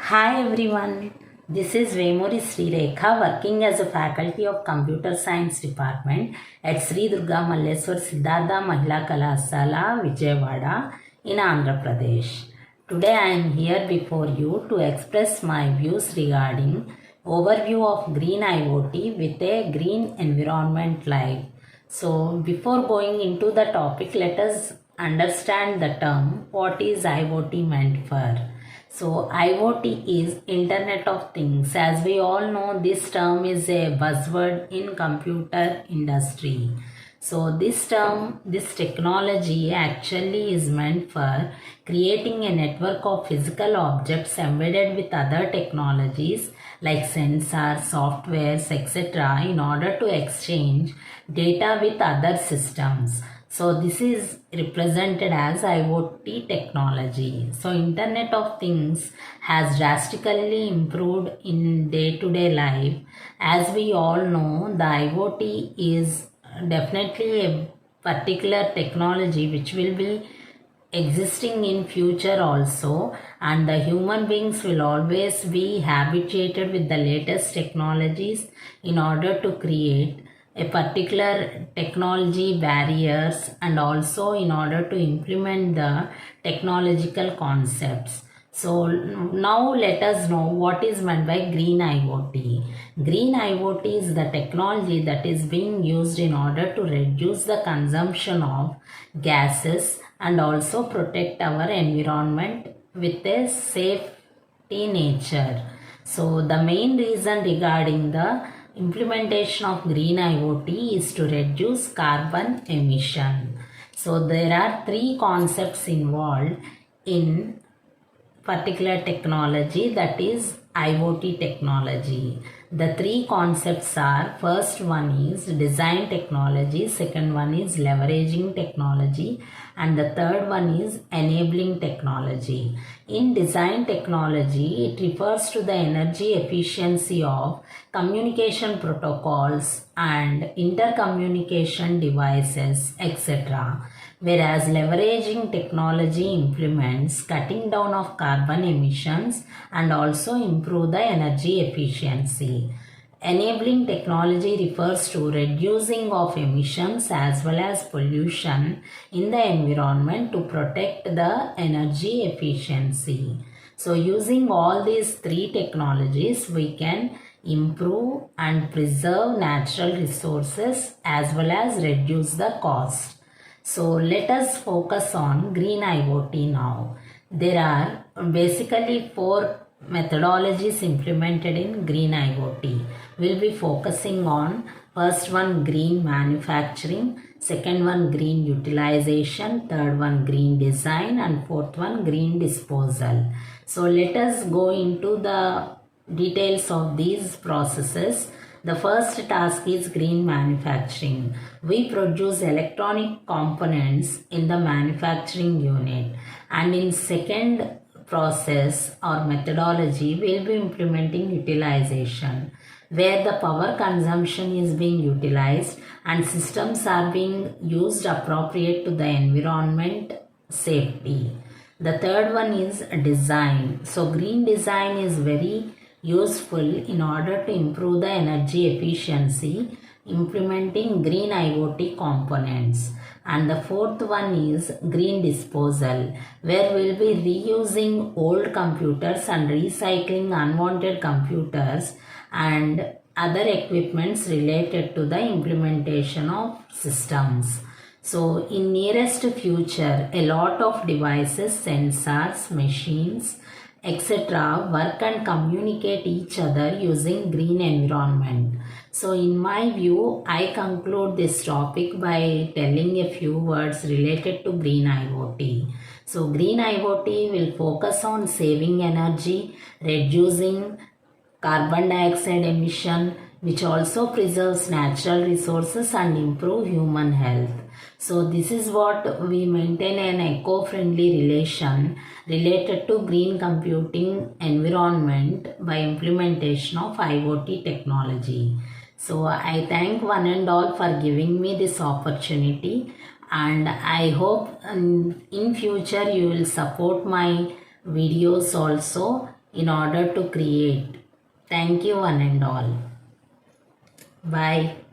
Hi everyone, this is Vemuri Sri Rekha working as a faculty of Computer Science Department at Sri Durga Malleswar Siddhartha Mahila Kalasala, Vijayawada in Andhra Pradesh. Today I am here before you to express my views regarding overview of green IoT with a green environment live. So before going into the topic, let us understand the term what is IoT meant for. So IoT is Internet of Things. As we all know, this term is a buzzword in computer industry. So this technology actually is meant for creating a network of physical objects embedded with other technologies like sensors, softwares, etc. in order to exchange data with other systems. So this is represented as IoT technology. So Internet of Things has drastically improved in day-to-day life. As we all know, the IoT is definitely a particular technology which will be existing in future also, and the human beings will always be habituated with the latest technologies in order to create a particular technology barriers and also in order to implement the technological concepts. So now let us know what is meant by green IoT. Green IoT is the technology that is being used in order to reduce the consumption of gases and also protect our environment with a safety nature. So the main reason regarding the implementation of green IoT is to reduce carbon emission. So there are three concepts involved in particular technology, that is IoT technology. The three concepts are, first one is design technology, second one is leveraging technology, and the third one is enabling technology. In design technology, it refers to the energy efficiency of communication protocols and intercommunication devices, etc. Whereas leveraging technology implements cutting down of carbon emissions and also improve the energy efficiency. Enabling technology refers to reducing of emissions as well as pollution in the environment to protect the energy efficiency. So using all these three technologies, we can improve and preserve natural resources as well as reduce the cost. So let us focus on green IoT now. There are basically four methodologies implemented in green IoT. We'll be focusing on first one green manufacturing, second one green utilization, third one green design, and fourth one green disposal. So let us go into the details of these processes. The first task is green manufacturing. We produce electronic components in the manufacturing unit, and in second process or methodology we will be implementing utilization, where the power consumption is being utilized and systems are being used appropriate to the environment safety. The third one is design. So green design is very useful in order to improve the energy efficiency, implementing green IoT components. And the fourth one is green disposal, where we will be reusing old computers and recycling unwanted computers and other equipments related to the implementation of systems. So in nearest future, a lot of devices, sensors, machines, etc. work and communicate each other using green environment. So in my view, I conclude this topic by telling a few words related to green IoT. So green IoT will focus on saving energy, reducing carbon dioxide emission, which also preserves natural resources and improve human health. So this is what we maintain an eco-friendly relation related to green computing environment by implementation of IoT technology. So I thank one and all for giving me this opportunity, and I hope in future you will support my videos also in order to create. Thank you one and all. Bye.